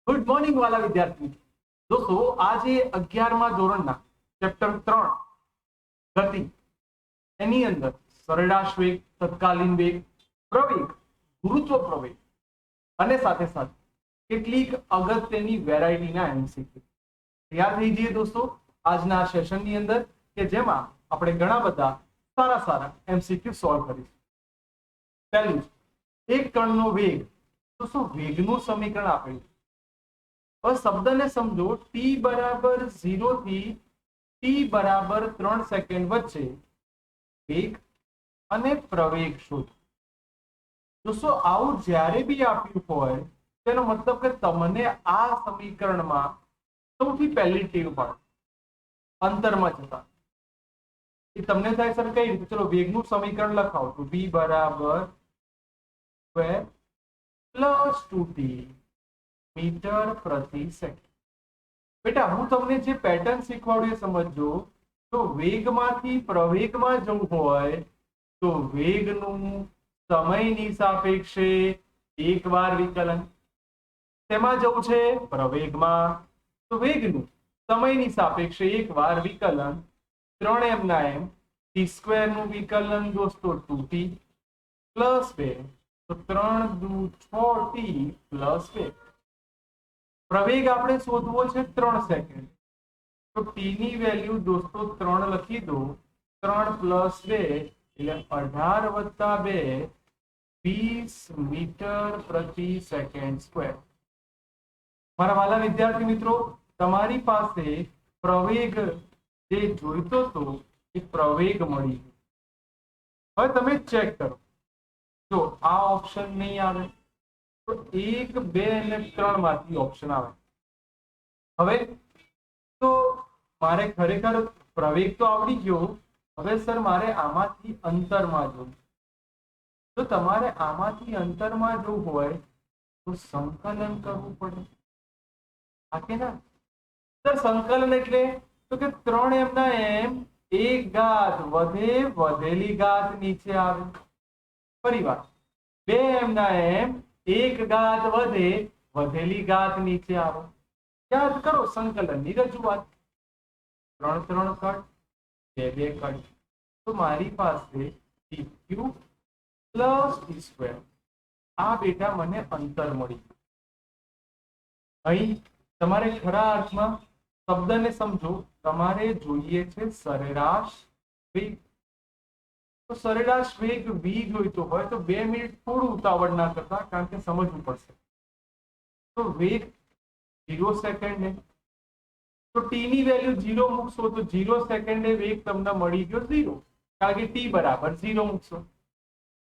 Good morning વાલા વિદ્યાર્થી દોસ્તો, આજે 11મા ધોરણના ચેપ્ટર 3 ગતિ એની અંદર સરેરાશ વેગ, તત્કાલીન વેગ, પ્રવેગ, ગુરુત્વ પ્રવેગ અને સાથે સાથે કેટલીક અગત્યની વેરાયટીના એમસીક્યુ તૈયાર થઈ જઈએ દોસ્તો આજના સેશનની અંદર, કે જેમાં આપણે ઘણા બધા સારા એમસીક્યુ સોલ્વ કરીશું. પહેલું, એક કણનો વેગ. તો શું વેગનું સમીકરણ આપેલું? હવે શબ્દને સમજો. t બરાબર 0 થી t બરાબર 3 સેકન્ડ વચ્ચે વેગ અને પ્રવેગ શોધો. દોસ્તો, આવું જ્યારે બી આપ્યું હોય તેનો મતલબ કે તમને આ સમીકરણમાં સૌથી પહેલી ટેવ પાડો અંતરમાં જતા. એ તમને થાય સર કઈ રીતે? ચલો વેગનું સમીકરણ લખાવો તો v બરાબર સ્ક્વેર પ્લસ 2t મીટર પ્રતિ સેકન્ડ. બેટા, હું તમને જે પેટર્ન શીખવાડ્યું એ સમજો. તો વેગમાંથી પ્રવેગમાં જવું હોય તો વેગનું સમયની સાપેક્ષે એકવાર વિકલન. તેમાં જવું છે પ્રવેગમાં, તો વેગનું સમયની સાપેક્ષે એકવાર વિકલન. 3m ના m t સ્ક્વેર નું વિકલન દોસ્તો 2t પ્લસ 2, તો 3 દુ 6t પ્લસ 2. પ્રવેગ આપણે શોધવો છે 3 સેકન્ડ, તો t ની વેલ્યુ દોસ્તો 3 લખી દો. 3 પ્લસ 2 એટલે 18 વત્તા 2 20 મીટર પ્રતિ સેકન્ડ સ્ક્વેર. મારા વાલા વિદ્યાર્થી મિત્રો, તમારી પાસે પ્રવેગ જે જોઈતો તો એ પ્રવેગ મળી ગયો. હવે તમે ચેક કરો. જો આ ઓપ્શન નહીં આવે તો 1, 2 અને 3 માંથી ઓપ્શન આવે. હવે તો મારે ખરેખર પ્રવેગ તો આવડી ગયો. હવે સર મારે આમાંથી અંતરમાં જવું. તો તમારે આમાંથી અંતરમાં જવું હોય તો સંકલન કરવું પડે. હા કે ના સર? સંકલન એટલે તો કે 3m ના m એક ઘાત વધે, વધેલી ઘાત નીચે આવે. ફરી વાર, 2m ના m એક ઘાત વધે, વધેલી ઘાત નીચે આવે. યાદ કરો સંકલનની રજૂઆત. 3 3 કટ, 2 2 કટ. તો મારી પાસે dq પ્લસ t સ્ક્વેર. આ બેટા મને અંતર મળી. અહીં તમારે ખરા અર્થમાં શબ્દને સમજો. તમારે જોઈએ છે સરેરાશ વેગ. તો સરેરાશ વેગ v જોઈતો હોય તો 2 મિનિટ થોડું ઉતાવળ ના કરતા, કારણ કે સમજવું પડશે. તો વેગ 0 સેકન્ડ. તો t ની વેલ્યુ 0 મૂકશો તો 0 સેકન્ડે વેગ તમને મળી ગયો 0, કારણ કે t બરાબર 0 મૂકશો.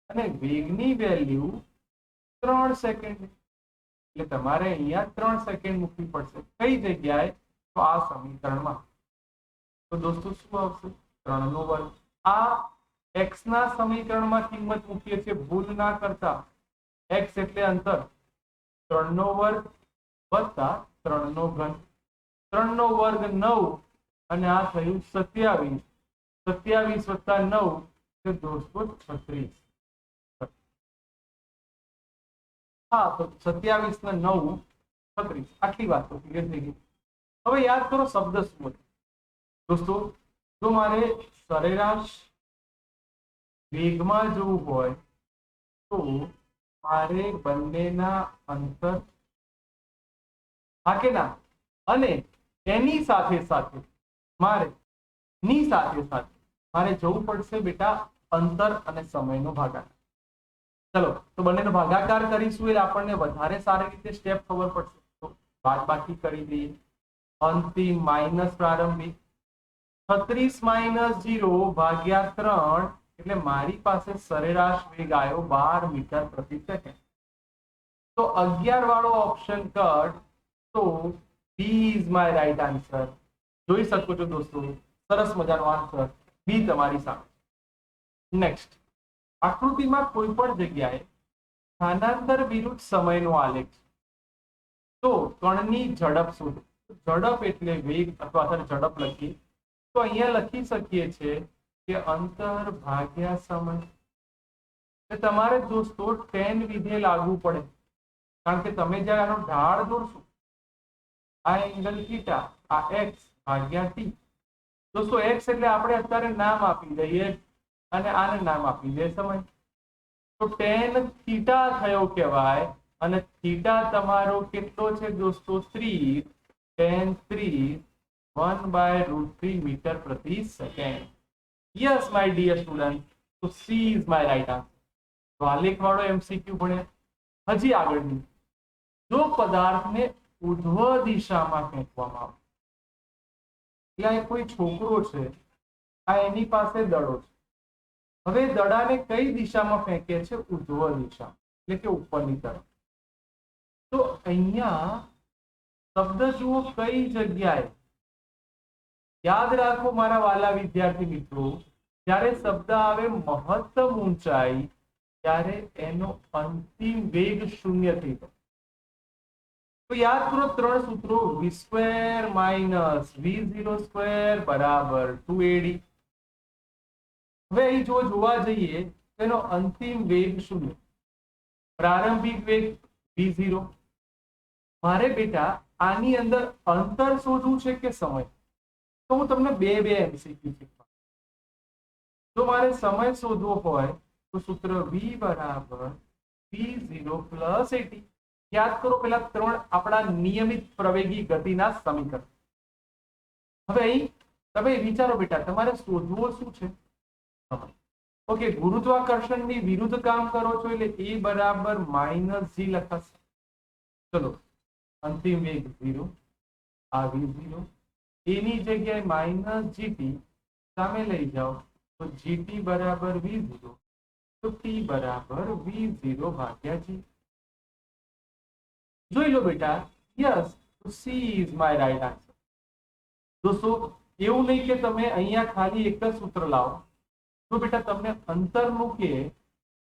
અને વેગની વેલ્યુ 3 સેકન્ડ, એટલે તમારે અહીંયા 3 સેકન્ડ મૂકવી પડશે. કઈ જગ્યાએ? તો આ સમીકરણમાં. તો દોસ્તો શું આવશે? 3 નો વર્ગ. આ x ના સમીકરણમાં કિંમત મૂકીએ છીએ, ભૂલ ના કરતા. x એટલે અંતર. 3 નો વર્ગ વત્તા 3 નો ઘન. 3 નો વર્ગ 9 અને આ થયું 27. 27 વત્તા 9 એટલે દોસ્તો 36. હા, તો 27 ને 9 36. આટલી વાત તો ક્લિયર થઈ ગઈ. હવે યાદ કરો શબ્દ શું હતો દોસ્તો. જો મારે સરેરાશ વેગમાં જવું હોય તો મારે બંનેના અંતર, હા કે ના, અને એની સાથે સાથે મારે જવું પડશે બેટા અંતર અને સમયનો ભાગાકાર. ચલો તો બંનેનો ભાગાકાર કરીશું એટલે આપણને વધારે સારી રીતે સ્ટેપ ખબર પડશે. તો બાદબાકી કરી દઈએ. અંતિમ માઇનસ પ્રારંભિક. 36 માઇનસ 0 ભાગ્યા 3 એટલે મારી પાસે સરેરાશ વેગ આવ્યો 12 મીટર પ્રતિ સેકન્ડ. તો 11 વાળો ઓપ્શન કટ. તો B is my right answer. જોઈ શકો છો દોસ્તો, સરસ મજાનો આન્સર બી તમારી સામે. નેક્સ્ટ, આકૃતિમાં કોઈ પણ જગ્યાએ સ્થાનાંતર વિરુદ્ધ સમયનો આલેખ. તો કણની ઝડપ શોધો. ઝડપ એટલે વેગ અથવા ઝડપ લખીએ તો અહીંયા લખી શકીએ છીએ કે અંતર ભાગ્યા સમય. તમારે દોસ્તો tan વિધેય લાગુ પડે, કારણ કે તમે જ્યારે આનો ઢાળ દોરશો આ એંગલ થીટા, આ x ભાગ્યા t. દોસ્તો x એટલે આપણે અત્યારે નામ આપી દઈએ અને આને નામ આપી દઈએ સમય. તો tan થીટા થયો કહેવાય અને થીટા તમારો કેટલો છે દોસ્તો 3 tan 3 1/√3 મીટર પ્રતિ second. Yes my dear student, તો C is my right answer. તો આલેખ વાળો એમસીક્યુ ભણ્યા. હજી આગળની, જો પદાર્થને ઉર્ધ્વ દિશામાં ફેંકવામાં આવે, ત્યાં કોઈ છોકરો છે, આ એની પાસે દડો છે. હવે દડાને કઈ દિશામાં ફેંકે છે? ઉર્ધ્વ દિશા, એટલે કે ઉપરની તરફ. તો અહીંયા શબ્દ જુઓ કઈ જગ્યાએ. યાદ રાખો મારા વાલા વિદ્યાર્થી મિત્રો, જ્યારે શબ્દ આવે મહત્તમ ઊંચાઈ ત્યારે એનો અંતિમ વેગ 0 થઈ જાય. તો યાદ કરો 3 સૂત્રો, v² - v0² બરાબર 2ad. હવે અહીં જો જોવા જઈએ તેનો અંતિમ વેગ 0, પ્રારંભિક વેગ v0. મારે બેટા આની અંદર અંતર શોધવું છે કે સમય? તો હું તમને બે એમસીક્યુ શીખવાડું. જો મારે સમય શોધવો હોય તો સૂત્ર v બરાબર v0 + at. યાદ કરો પેલા 3 આપણા નિયમિત પ્રવેગી ગતિના સમીકરણ. હવે અહીં તમે વિચારો બેટા તમારે શોધવો શું છે? સમય. ઓકે, ગુરુત્વાકર્ષણની વિરુદ્ધ કામ કરો છો એટલે a બરાબર -g લખાશે. ચલો, અંતિમ વેગ 0, આ v0, એની જગ્યાએ -gt સામે લઈ જાઓ તો gt બરાબર v0, તો t બરાબર v0 ભાગ્યા g. જોઈ લો બેટા. યસ, તો C is my right answer. દોસ્તો એવું નહીં કે તમે અહીંયા ખાલી એક જ સૂત્ર લાવો. તો બેટા તમને અંતર મૂકે,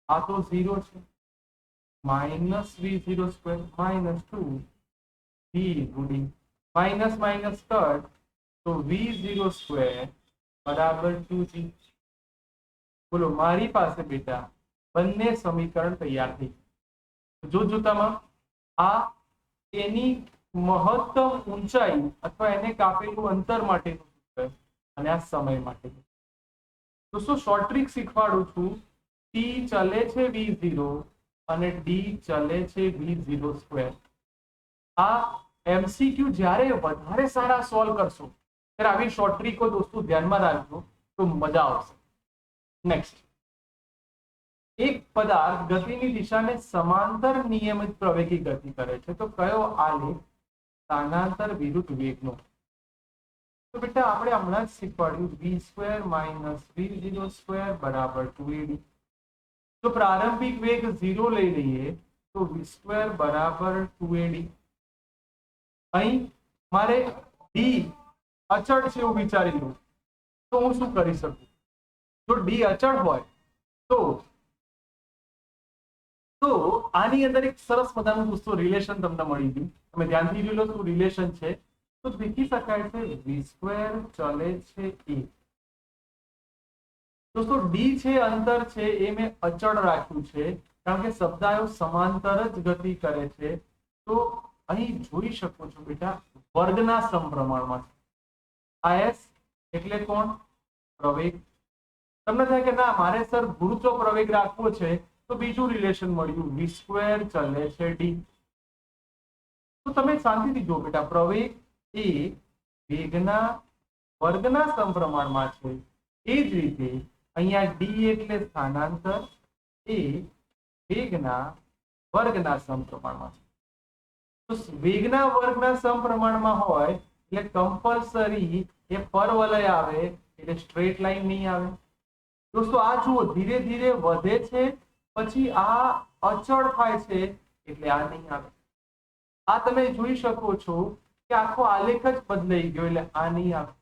આ તો 0 છે, -v0² -2 v ગુણી માઇનસ માઇનસ કટ, તો v0² બરાબર 2g. બોલો, મારી પાસે બેટા બંને સમીકરણ તૈયાર થઈ. જોતામાં આ એની મહત્તમ ઊંચાઈ અથવા એને કાપેલું અંતર માટેનું સૂત્ર અને આ સમય માટેનું. દોસ્તો શોર્ટ ટ્રિક શીખવાડું છું. t ચલે છે v0 અને d ચલે છે v0². આ એમસીક્યુ જ્યારે વધારે સારા સોલ્વ કરશો ત્યારે આવી શોર્ટ ટ્રીકો દોસ્તો ધ્યાનમાં રાખજો તો મજા આવશે. નેક્સ્ટ, એક પદાર્થ ગતિની દિશાને સમાંતર નિયમિત પ્રવેગી ગતિ કરે છે, તો કયો આલેખ સ્થાનાંતર વિરુદ્ધ વેગનો? તો બેટા આપણે હમણાં જ શીખવાડ્યું v² - v0² બરાબર 2ad. તો પ્રારંભિક વેગ 0 લઈ લઈએ તો v² બરાબર 2ad. અહીં મારે d અચળ છે એવું વિચારી લો તો હું શું કરી શકું? જો d અચળ હોય તો આની અંદર એક સરસ મજાનું દોસ્તો રિલેશન તમને મળી ગયું. તમે ધ્યાનથી જોઈ લો શું રિલેશન છે. તો દેખી શકાય છે v² ચલે છે a. દોસ્તો d છે અંતર છે એ મેં અચળ રાખ્યું છે કારણ કે શબ્દાયો સમાંતર જ ગતિ કરે છે. તો અહીં જોઈ શકો છો બેટા વર્ગના સમપ્રમાણમાં છે. આ s એટલે કોણ? પ્રવેગ. તમને થાય કે ના મારે સર ગુરુત્વ પ્રવેગ રાખવો છે તો બીજું રિલેશન મળ્યું v² ચલે છે d. તો તમે શાંતિથી જો બેટા પ્રવેગ એ વેગના વર્ગના સમપ્રમાણમાં છે. એ જ રીતે અહીંયા d એટલે સ્થાનાંતર, એ વેગના વર્ગના સમપ્રમાણમાં છે. તો વેગના વર્ગના સમપ્રમાણમાં હોય એટલે કમ્પલસરી એ પરવલય આવે એટલે સ્ટ્રેટ લાઈન નહીં આવે. દોસ્તો આ જુઓ ધીરે ધીરે વધે છે પછી આ અચળ થાય છે એટલે આ નહીં આવે. આ તમે જોઈ શકો છો કે આખો આલેખ જ બદલાઈ ગયો એટલે આ નહીં આવે.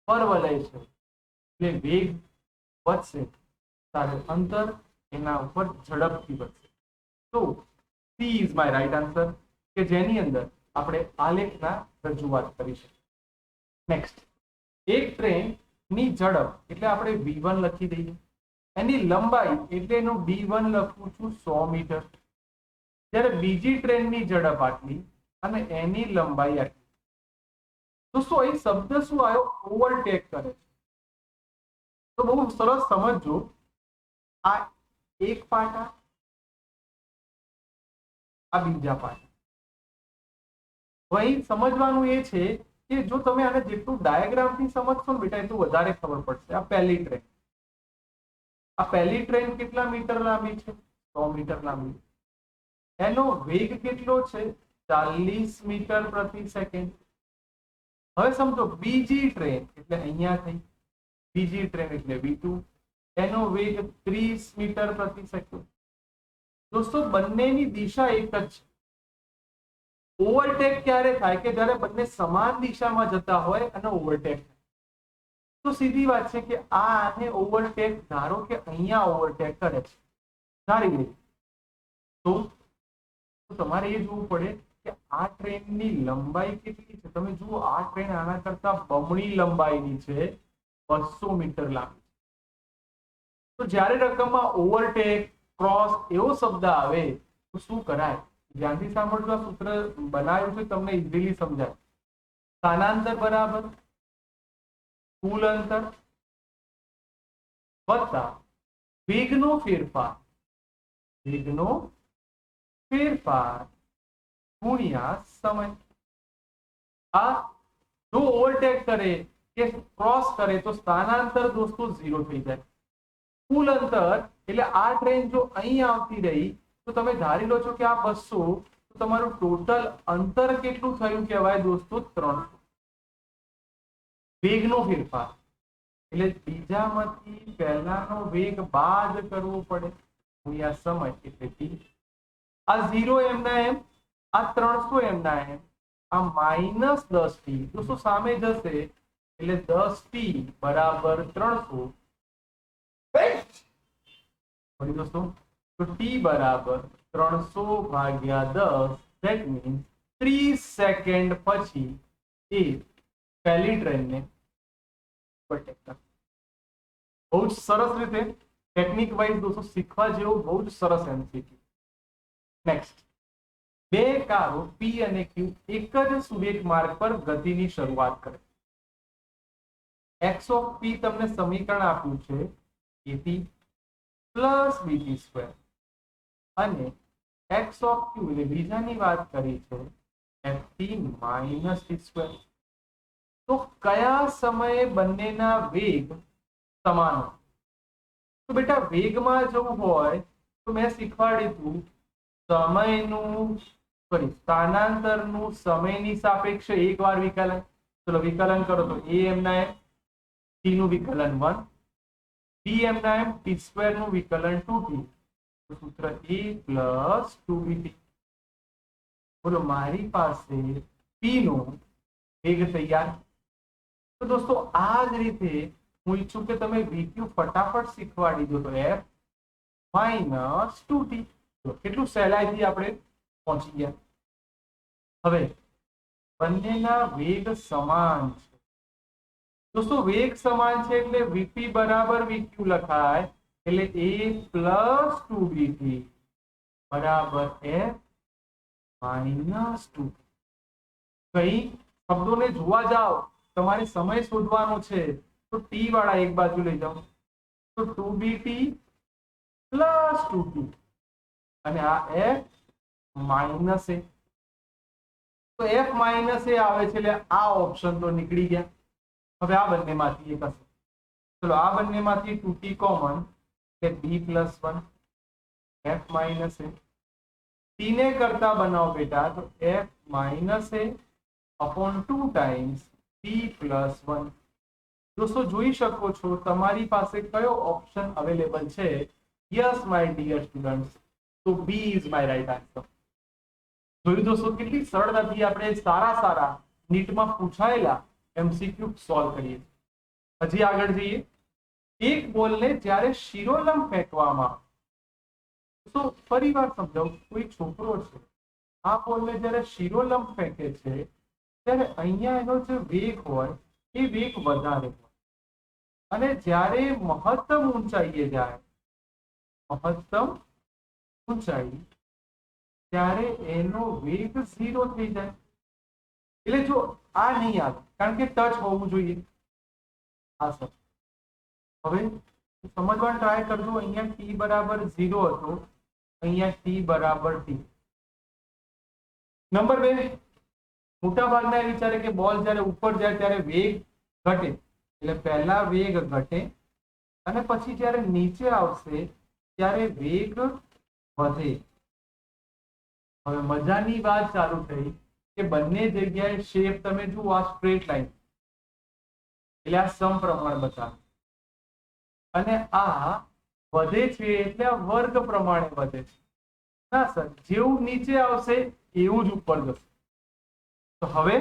પરવલય છે એટલે વેગ વધશે ત્યારે અંતર એના ઉપર ઝડપથી વધશે. તો C is my right answer કે જેની અંદર આપણે આલેખના રજૂઆત કરી શકીએ. નેક્સ્ટ, એક ટ્રેન ની ઝડપ એટલે આપણે v1 લખી દઈએ, એની લંબાઈ એટલે એનું d1 લખું છું 100 મીટર. જ્યારે બીજી ટ્રેનની ઝડપ આટલી અને એની લંબાઈ આટલી. દોસ્તો અહીં શબ્દ શું આવ્યો? ઓવરટેક કરે છે. તો બહુ સરસ સમજજો. આ એક પાટા, આ બીજા પાટા. અહીં સમજવાનું એ છે કે જો તમે આને જેટલું ડાયાગ્રામ થી સમજશો ને બેટા એટલું વધારે ખબર પડશે. આ પહેલી ટ્રેન, આ પહેલી ટ્રેન કેટલા મીટર લાંબી છે? 100 મીટર લાંબી. એનો વેગ કેટલો છે? 40 મીટર પ્રતિ સેકન્ડ. હવે સમજો બીજી ટ્રેન એટલે અહીંયા થઈ, બીજી ટ્રેન એટલે V2, એનો વેગ 30 મીટર પ્રતિ સેકન્ડ. દોસ્તો બંનેની દિશા એક જ છે. ઓવરટેક ક્યારે થાય? કે જ્યારે બંને સમાન દિશામાં જતા હોય અને ઓવરટેક થાય. તો સીધી વાત છે કે આને ઓવરટેક, ધારો કે અહીંયા ઓવરટેક કરે છે, ધારી લે, તો તમારે એ જોવું પડે કે આ ટ્રેનની લંબાઈ કેટલી છે. તમે જુઓ આ ટ્રેન આના કરતા બમણી લંબાઈની છે, 200 મીટર લાંબી. તો જ્યારે રકમમાં ઓવરટેક, ક્રોસ એવો શબ્દ આવે તો શું કરાય? ધ્યાનથી સાંભળજો. આ સૂત્ર બનાવ્યું છે તમને ઇઝીલી સમજાય. સ્થાનાંતર બરાબર કુલ અંતર વત્તા વેગનો ફેરફાર, વેગનો ફેરફાર ગુણ્યા સમય. આ જો ઓવરટેક કરે કે ક્રોસ કરે તો સ્થાનાંતર દોસ્તો 0 થઈ જાય. કુલ અંતર એટલે આ ટ્રેન જો અહીં આવતી રહી તો તમે ધારી લો છો કે આ 200, તો તમારું ટોટલ અંતર કેટલું થયું કહેવાય દોસ્તો? 300. વેગનો ફેરફાર એટલે બીજામાંથી પહેલાનો વેગ બાદ કરવો પડે ગુણ્યા સમય એટલે t. આ 0 એમના એમ, આ 300 એમના એમ, આ -10t દોસ્તો સામે જશે એટલે 10t બરાબર 300. દોસ્તો તો t બરાબર 300 ભાગ્યા 10, ધેટ મીન્સ 30 સેકન્ડ પછી એ પહેલી ટ્રેનને ઓવરટેક કરે. બહુ જ સરસ રીતે ટેકનિક વાઇઝ દોસ્તો શીખવા જેવું બહુ જ સરસ MCQ. નેક્સ્ટ, બે કારો P અને Q એક જ સુરેખ માર્ગ પર ગતિની શરૂઆત કરે. x ઓફ P તમને સમીકરણ આપ્યું છે at પ્લસ bt² અને x ઓફ Q એટલે બીજાની વાત કરી છે ft માઇનસ t². તો કયા સમયે બંનેના વેગ સમાન હોય? તો બેટા વેગમાં જવું હોય તો મેં શીખવાડ્યું હતું સમયનું સ્થાનાંતરનું સમયની સાપેક્ષે એકવાર વિકલન. ચલો વિકલન કરો તો a એમના એમ, t નું વિકલન 1, b એમના એમ, t² નું વિકલન 2t. સૂત્ર a પ્લસ 2bt. બોલો મારી પાસે p નો વેગ તૈયાર. તો દોસ્તો આ જ રીતે હું ઈચ્છું કે તમે vq ફટાફટ શીખવાડી દો તો f માઇનસ 2t. કેટલું સહેલાઈથી આપણે પહોંચી ગયા. હવે બંનેના વેગ સમાન છે દોસ્તો. વેગ સમાન છે એટલે vp બરાબર vq લખાય એટલે a પ્લસ 2bt બરાબર f માઇનસ 2t. કઈ શબ્દોને જોવા જાઓ, તમારે સમય શોધવાનો છે તો t વાળા એક બાજુ લઈ જાઓ તો 2bt પ્લસ 2t અને આ f માઇનસ a. તો f માઇનસ a આવે છે એટલે આ ઓપ્શન તો નીકળી ગયા. હવે આ બંનેમાંથી એક હશે. ચલો આ બંનેમાંથી 2t કોમન એટલે b plus 1 f minus a. t ને કરતા બનાવો બેટા તો f minus a upon 2 times b plus 1. દોસ્તો જોઈ શકો છો તમારી પાસે કયો ઓપ્શન અવેલેબલ છે? યસ માય ડિયર સ્ટુડન્ટ્સ, તો B is my right answer. જોયું દોસ્તો કેટલી સરળતાથી આપણે સારા નીટમાં પૂછાયેલા MCQ સોલ્વ કરીએ. હજી આગળ જઈએ. એક બોલને જ્યારે શિરોલંબ ફેંકવામાં, તો ફરી વાર સમજાવું. કોઈ છોકરો છે, આ બોલને જ્યારે શિરોલંબ ફેંકે છે ત્યારે અહીંયા એનો જે વેગ હોય એ વેગ વધારે હોય અને જ્યારે મહત્તમ ઊંચાઈએ જાય, મહત્તમ ઊંચાઈ ત્યારે એનો વેગ 0 થઈ જાય. એટલે જો આ નહીં આવે કારણ કે ટચ હોવું જોઈએ. હા સર. હવે સમજવાનો ટ્રાય કરજો. અહીંયા t બરાબર 0 હતો, અહીંયા t બરાબર t. નંબર 2, મોટા ભાગના વિચારે કે બોલ જ્યારે ઉપર જાય ત્યારે વેગ ઘટે, એટલે પહેલા વેગ ઘટે અને પછી જ્યારે નીચે આવશે ત્યારે વેગ વધે. હવે મજાની વાત ચાલુ થઈ કે બંને જગ્યાએ શેપ તમે જુઓ, આ સ્ટ્રેટ લાઈન એટલે આ સમપ્રમાણ બતાવે અને આ વધે છે એટલે આ વર્ગ પ્રમાણે વધે છે. ના સર, જેવું નીચે આવશે એવું જ ઉપર જશે. તો હવે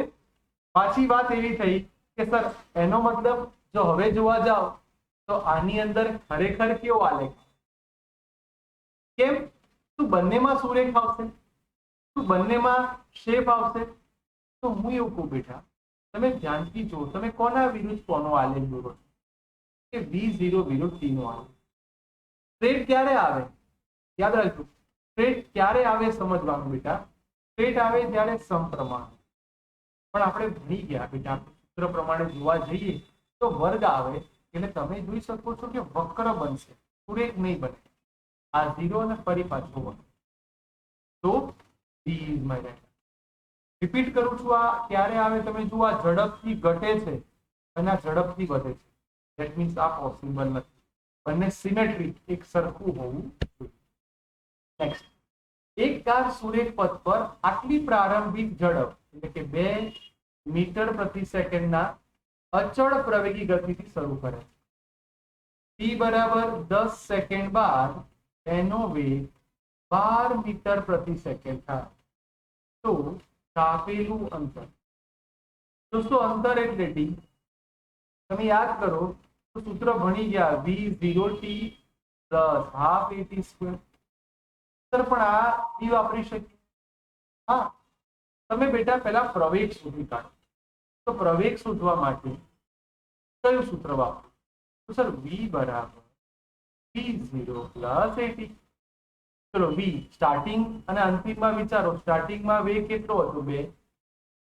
પાછી વાત એવી થઈ કે સર એનો મતલબ જો હવે જોવા જાઓ તો આની અંદર ખરેખર કેવો આલેખ? કેમ? શું બંનેમાં સુરેખ આવશે? શું બંનેમાં શેપ આવશે? તો હું એવું કહું બેટા, તમે ધ્યાનથી જુઓ, તમે કોના વિરુદ્ધ કોનો આલેખ દોરો છો કે V0 વિરુદ્ધ T નો આલેખ. સ્ટ્રેટ ક્યારે આવે? યાદ રાખજો, સ્ટ્રેટ ક્યારે આવે સમજવાનું બેટા. સ્ટ્રેટ આવે જ્યારે સમપ્રમાણ. પણ આપણે ભણી ગયા બેટા, સૂત્ર પ્રમાણે જોવા જઈએ તો વર્ગ આવે એટલે તમે જોઈ શકો છો કે વક્ર બનશે, સુરેખ નહીં બને. આ 0 અને ફરી પાછું વર્ગ. તો D is my right. Repeat કરું છું, આ ક્યારે આવે તમે જુઓ, આ ઝડપથી ઘટે છે અને આ ઝડપથી વધે છે. ધેટ મીન્સ આ પોસિબલ નથી. બંને સિમેટ્રિક, એક સરખું હોવું જોઈએ. નેક્સ્ટ, એક કાર સુરેખ પથ પર આટલી પ્રારંભિક ઝડપ એટલે કે 2 મીટર પ્રતિ સેકન્ડના અચળ પ્રવેગી ગતિથી શરૂ કરે. t બરાબર 10 સેકન્ડ બાદ એનો વેગ 12 મીટર પ્રતિ સેકન્ડ થાય. તો કાપેલું અંતર, દોસ્તો અંતર એટલે d. તમે યાદ કરો તો સૂત્ર ભણી ગયા, v0t plus half at square. પણ આ બી વાપરી શકીએ. હા, તમે બેટા પહેલા પ્રવેગ શોધી કાઢો. તો પ્રવેગ શોધવા માટે કયું સૂત્ર વાપરો? તો સર v બરાબર v0 પ્લસ at. ચલો v સ્ટાર્ટિંગ અને અંતિમમાં વિચારો. સ્ટાર્ટિંગમાં વેગ કેટલો હતો? 2.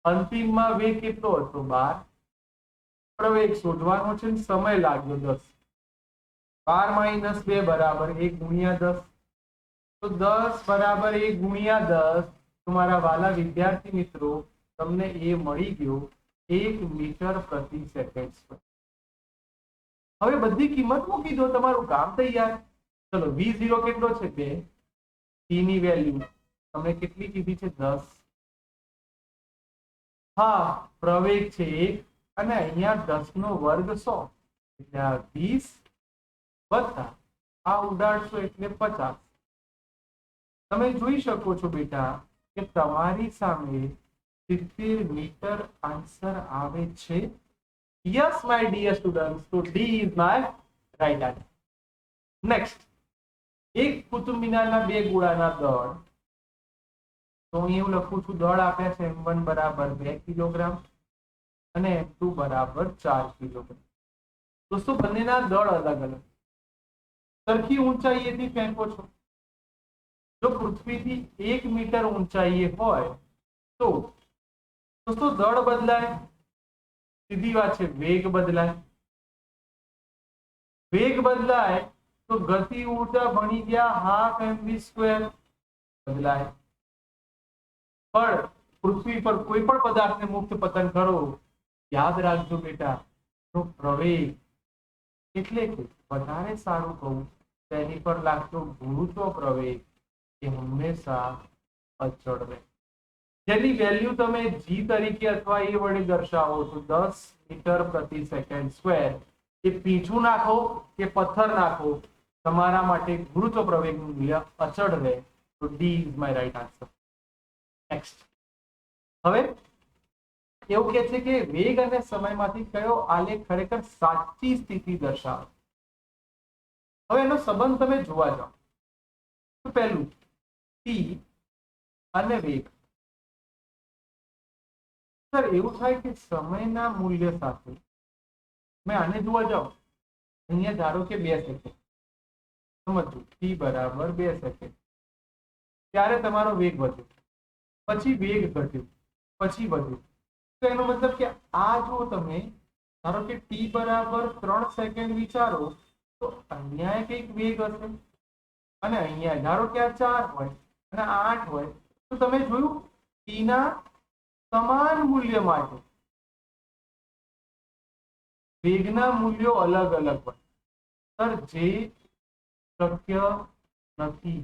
અંતિમમાં વેગ કેટલો હતો? 12. પ્રવેગ શોધવાનો છે, સમય લાગ્યો 10. 12 - 2 બરાબર 1 × 10. તો 10 બરાબર 1 × 10. તમારા વાલા વિદ્યાર્થી મિત્રો, તમને એ મળી ગયો 1 મીટર પ્રતિ સેકન્ડ. હવે બધી કિંમત મૂકી દો, તમારું કામ તૈયાર. ચલો v0 કેટલો છે? 2. t ની વેલ્યુ તમને કેટલી કીધી છે? 10. હા, પ્રવેગ છે 1 અને અહીંયા 10 નો વર્ગ 100 એટલે આ 20 વત્તા આ ઉડાડશો એટલે 50. તમે જોઈ શકો છો બેટા કે તમારી સામે 70 મીટર આન્સર આવે છે. યસ માય ડિયર સ્ટુડન્ટ્સ, તો D is my right answer. Next, એક કુતુબ મિનારના 2 ગોળાના દળ. તો હું એવું લખું છું, દળ આપ્યા છે m1 બરાબર 2 કિલોગ્રામ અને m2 બરાબર 4 કિલોગ્રામ. દોસ્તો બંનેના દળ અલગ અલગ, સરખી ઊંચાઈએથી ફેંકો છો. જો પૃથ્વીથી 1 મીટર ઊંચાઈએ હોય તો દોસ્તો દળ બદલાય, સીધી વાત છે, વેગ બદલાય. વેગ બદલાય તો ગતિ ઊર્જા ભણી ગયા હાફ mv² બદલાય. પણ પૃથ્વી પર કોઈ પણ પદાર્થને મુક્ત પતન કરો, યાદ રાખજો બેટા, તો પ્રવેગ એટલે કે વધારે સારું કહું તેની પર લાગતો ગુરુત્વ પ્રવેગ એ હંમેશા અચળ રહે. જેની વેલ્યુ તમે g તરીકે અથવા એ વડે દર્શાવો છો 10 મીટર પ્રતિ સેકન્ડ સ્ક્વેર, એ પીછું નાખો કે પથ્થર નાખો, તમારા માટે ગુરુત્વ પ્રવેગનું મૂલ્ય અચળ રહે. તો D is my right answer. Next, હવે એવું કહે છે કે વેગ અને સમયમાંથી કયો આલેખ ખરેખર સાચી સ્થિતિ દર્શાવે? હવે એનો સંબંધ તમે જોવા જાઓ તો પહેલું t અને વેગ. સર એવું થાય કે સમયના મૂલ્ય સાથે મેં આને જોવા જાઓ, અહીંયા ધારો કે 2 સેકન્ડ, સમજો t બરાબર 2 સેકન્ડ, ત્યારે તમારો વેગ વધ્યો, પછી વેગ ઘટ્યો, પછી વધ્યો. તો એનો મતલબ કે આ જો તમે ધારો કે t બરાબર 3 સેકન્ડ વિચારો તો અહીંયા કંઈક વેગ હશે, અને અહીંયા ધારો કે આ 4 હોય અને 8 હોય તો તમે જોયું t ના સમાન મૂલ્ય માટે વેગના મૂલ્યો અલગ અલગ હોય. સર જે શક્ય નથી.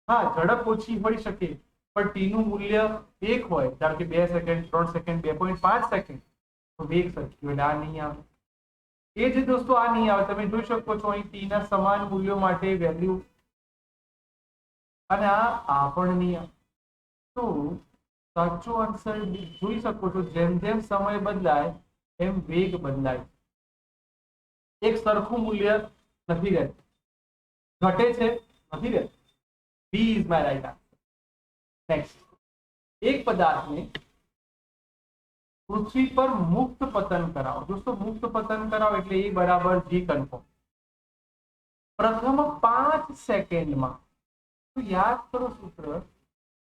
હા, ઝડપ ઓછી હોઈ શકે પણ t નું મૂલ્ય 1 હોય, ધારો કે 2 સેકન્ડ, 3 સેકન્ડ, 2.5 સેકન્ડ, તો વેગ સરખી એટલે આ નહીં આવે. એ જ દોસ્તો આ નહીં આવે. તમે જોઈ શકો છો અહીં t ના સમાન મૂલ્યો માટે વેલ્યુ, અને આ પણ નહીં આવે. તો સાચો આન્સર જોઈ શકો છો, જેમ જેમ સમય બદલાય એમ વેગ બદલાય, એક સરખું મૂલ્ય નથી રહેતું, ઘટે છે, નથી રહેતું. B is my right answer. Next, એક પદાર્થને પૃથ્વી પર મુક્ત પતન કરાવો. દોસ્તો મુક્ત પતન કરાવો એટલે એ બરાબર જી કન્ફર્મ. પ્રથમ 5 સેકન્ડમાં, તો યાદ કરો સૂત્ર,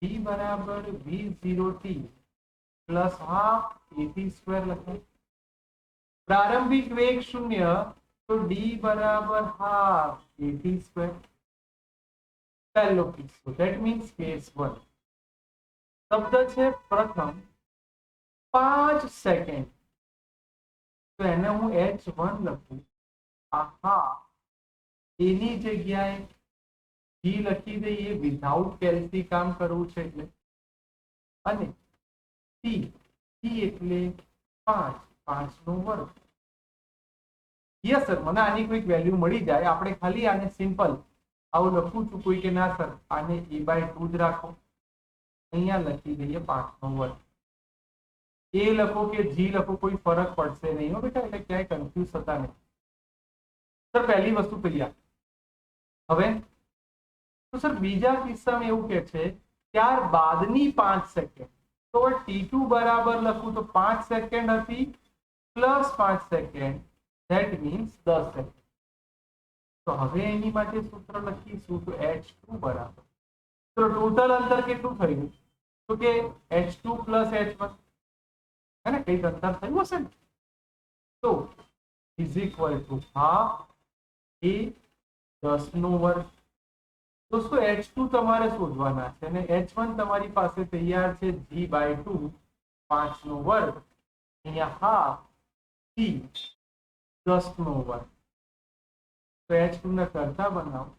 ડી બરાબર v0t plus half at square લખાય. પ્રારંભિક વેગ 0 તો ડી બરાબર હાફ એટી સ્ક્વેર. પહેલો કિસ્સો, ધેટ મીન્સ કેસ 1. શબ્દ છે પ્રથમ 5 સેકન્ડ, તો એને હું h1 લખું. આહા, એની જગ્યાએ જી લખી દઈએ, વિધાઉટ કેલ્સી કામ કરવું છે એટલે. અને ટી એટલે 5, 5 નો વર્ગ. યસ સર, મને આની કોઈક વેલ્યુ મળી જાય. આપણે ખાલી આને સિમ્પલ આવું લખું છું. કોઈ કે ના સર આને a/2 જ રાખો, અહીંયા લખી દઈએ 5 નો વર્ગ. એ લખો કે જી લખો, કોઈ ફરક પડશે નહીં હો બેટા, એટલે ક્યાંય કન્ફ્યુઝ થતા નહીં. સર પહેલી વસ્તુ ક્લિયર. હવે તો સર બીજા કિસ્સામાં એવું કે છે ત્યાર બાદની 5 સેકન્ડ, તો t2 બરાબર લખું તો 5 સેકન્ડ હતી plus 5 second, that means 10 second. તો હવે એની માટે સૂત્ર લખીશું તો h2 બરાબર, તો ટોટલ અંતર કેટલું થયું? તો કે h2 પ્લસ h1, હે ને, કઈક અંતર થયું હશે ને. તો ઇઝ ઇક્વલ ટુ હાફ એ 10 નો વર્ગ. દોસ્તો h2 તમારે શોધવાના છે અને h1 તમારી પાસે તૈયાર છે g/2 5 નો વર્ગ, અહીંયા હાફ t 10 નો વર્ગ. તો h2 ને કરતા બનાવો.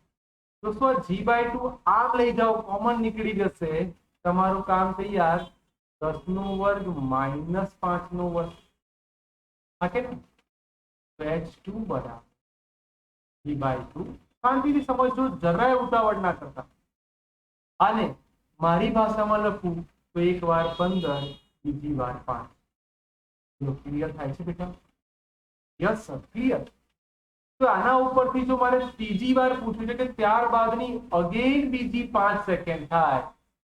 દોસ્તો g/2 આમ લઈ જાઓ, કોમન નીકળી જશે, તમારું કામ તૈયાર. 10 નો વર્ગ માઇનસ 5 નો વર્ગ, હા કે નહીં? તો h2 બરાબર g/2. શાંતિથી સમજો, જરાય ઉતાવળ ના કરતા. આને મારી ભાષામાં લખું તો એક વાર 15, બીજી વાર 5. ક્લિયર થાય છે બેટા? Yes sir, clear. તો આના ઉપરથી જો મારે ત્રીજી વાર પૂછ્યું છે કે ત્યારબાદની અગેન બીજી 5 સેકન્ડ થાય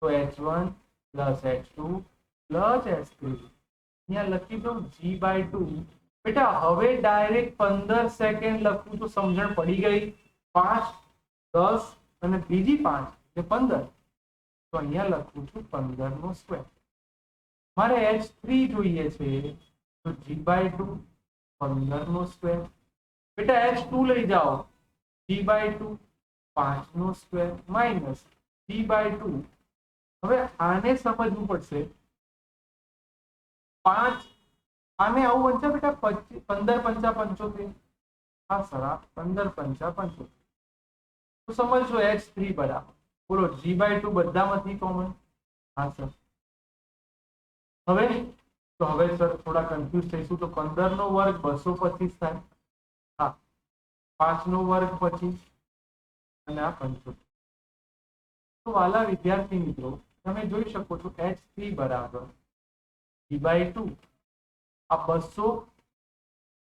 તો h1 plus h2 plus h3, અહીંયા લખી દઉં g/2. બેટા હવે ડાયરેક્ટ 15 સેકન્ડ લખું તો સમજણ પડી ગઈ. 5, 10 અને બીજી 5 એટલે 15. તો અહીંયા લખું છું 15 નો સ્ક્વેર. મારે h3 જોઈએ છે તો g/2 15 નો સ્ક્વેર. બેટા h2 લઈ જાઓ, g/2 5 નો સ્ક્વેર માઇનસ g/2. હવે આને સમજવું પડશે. 5 આને આવું બનશે બેટા 15 પંચા 75. હા સર, 15 પંચા 75. તો સમજો h3 બરાબર, બોલો g/2 બધામાંથી કોમન. હા સર. હવે સર થોડા કન્ફ્યુઝ થઈશું. તો 15 નો વર્ગ 225 થાય. હા, 5 નો વર્ગ 25 અને આ 75. તો વાલા વિદ્યાર્થી મિત્રો, તમે જોઈ શકો છો h3 બરાબર g/2. આ 200,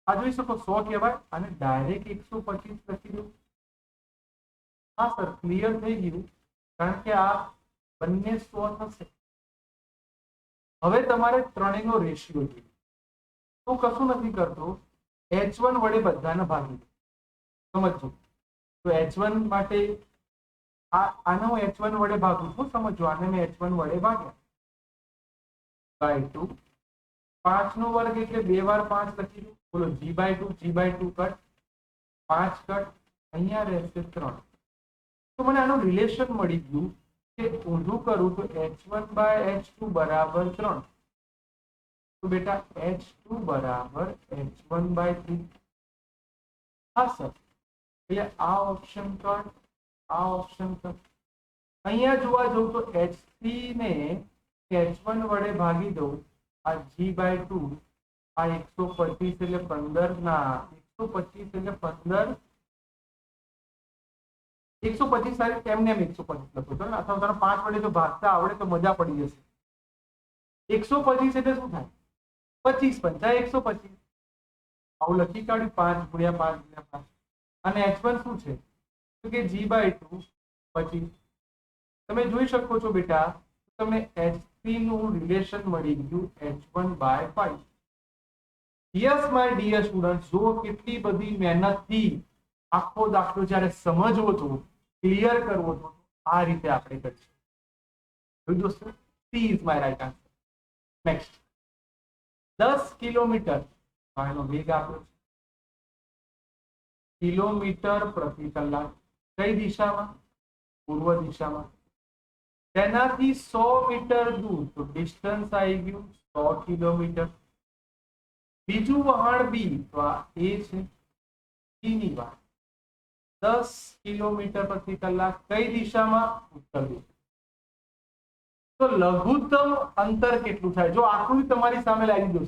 આ જોઈ શકો 100 કહેવાય, અને ડાયરેક્ટ 125 લખી દો. હા સર, ક્લિયર થઈ ગયું, કારણ કે આ બંને 100 થશે. હવે તમારે ત્રણેયનો રેશિયો જોઈએ. તો કશું નથી કરતો, h1 વડે બધાને ભાગી દો. સમજો. તો h1 માટે આને હું h1 વડે ભાગું છું, સમજો આને મેં h1 વડે ભાગ્યા બાય 2, 5 નો વર્ગ એટલે 2 વાર 5 લખી દઉં, બોલો g/2 કટ, 5 કટ, અહીંયા રહેશે 3. તો મને આનું રિલેશન મળી ગયું કે ઊંધું કરું તો h1/h2 બરાબર 3. તો બેટા h2 બરાબર h1/3. હા સર, એટલે આ ઓપ્શન કટ, આ ઓપ્શન કટ. અહીંયા જોવા જઉં તો h3 ને h1 વડે ભાગી દઉં, આ g/2, આ 125 એટલે 15 ના 125 એટલે 15, 125 સારી એમને 125 લખો છો ને, અથવા તને 5 વડે જો ભાગતા આવડે તો મજા પડી જશે. 125 એટલે શું થાય? 25 × 125. આવું લખી કાઢ્યું 5 × 5 × 5. અને h1 શું છે? તો કે g/2 25. તમે જોઈ શકો છો બેટા, તમને h3 નું રિલેશન મળી ગયું h1/5. Yes my dear student, જો કેટલી બધી મહેનતથી આખો દાખલો જ્યારે સમજવો તો ક્લિયર કરવો તો આ રીતે આપણે કરીશું. દોસ્તો, C is my right answer. Next 10 kilometre, આનો વેગ આપ્યો છે કિલોમીટર પ્રતિ કલાક. કઈ દિશામાં? પૂર્વ દિશામાં. તેનાથી 100 મીટર દૂર, તો ડિસ્ટન્સ આવી ગયું 100 કિલોમીટર. બીજું વહાણ બી, તો આ એ છે બી ની વાત. 10 કિલોમીટર પ્રતિ કલાક કઈ દિશામાં? ઉત્તર દિશા. તો લઘુત્તમ અંતર કેટલું થાય? જો આકૃતિ તમારી સામે લાવી દો,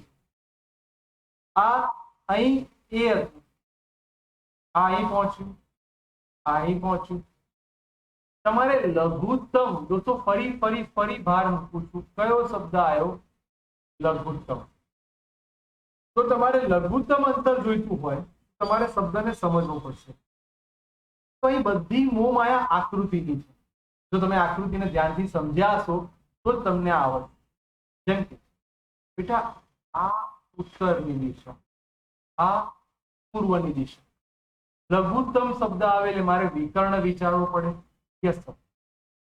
આ અહીં એ હતું, આ અહીં પહોંચ્યું, આ અહીં પહોંચ્યું. તમારે લઘુત્તમ, દોસ્તો ફરી ભાર મૂકું છું, કયો શબ્દ આવ્યો? લઘુત્તમ. તો તમારે લઘુત્તમ અંતર જોઈતું હોય તમારે શબ્દને સમજવો પડશે. તો અહીં બધી મોહમાયા આકૃતિની છે. જો તમે આકૃતિને ધ્યાનથી સમજ્યા હશો તો જ તમને આવડશે. જેમ કે બેટા, આ ઉત્તરની દિશા, આ પૂર્વની દિશા. લઘુત્તમ શબ્દ આવે એટલે મારે વિકર્ણ વિચારવો પડે. Yes sir.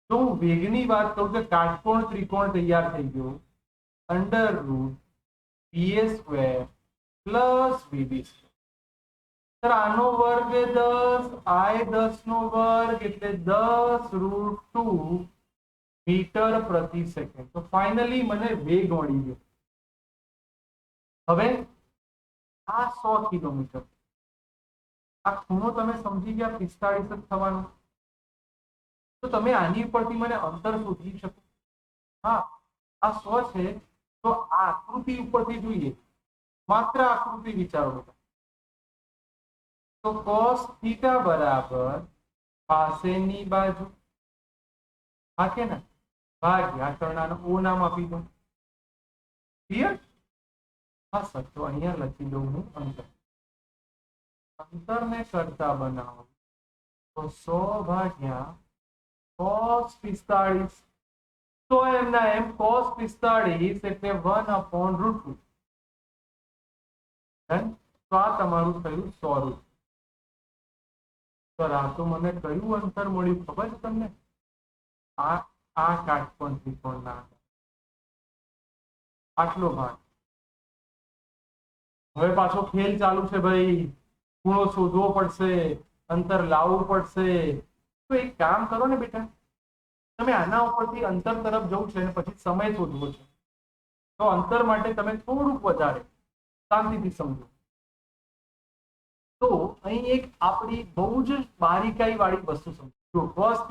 તો હું વેગની વાત કરું કે કાટકોણ ત્રિકોણ તૈયાર થઈ ગયો, √PA² + VB². સર આનો વર્ગ 10, આ 10 નો વર્ગ એટલે 10√2 મીટર પ્રતિ સેકન્ડ. તો ફાઇનલી મને વેગ મળી ગયો. હવે આ 100 કિલોમીટર, આ ખૂણો તમે સમજી ગયા 45 જ થવાનો. તો તમે આની ઉપરથી મને અંતર શોધી શકો. હા, આ 100 છે, તો આ આકૃતિ ઉપરથી જોઈએ, માત્ર આકૃતિ વિચારો બેટા. તો cos θ બરાબર પાસેની બાજુ, હા કે ના, ભાગ્યા કર્ણનો ઓ નામ આપી દો. ક્લિયર? હા સર. તો અહીંયા લખી દઉં હું અંતર. અંતરને કરતા બનાવો તો 100 ભાગ્યા cos 45. તો એમના એમ cos 45 એટલે 1/√2. તો આ તમારું થયું 100 રૂટ. સર આ તો મને કયું અંતર મળ્યું ખબર છે તમને? આ કાટકોણ ત્રિકોણના આટલો ભાગ. હવે પાછો ખેલ ચાલુ છે ભાઈ, ખૂણો શોધવો પડશે, અંતર લાવવું પડશે. તો એક કામ કરો ને બેટા, તમે આના ઉપરથી અંતર તરફ જવું છે અને પછી સમય શોધવો છે, તો અંતર માટે તમે થોડુંક વધારે શાંતિથી સમજો. તો અહીં એક આપણી બહુ જ બારીકાઈ વાળી વસ્તુ સમજો. cos θ,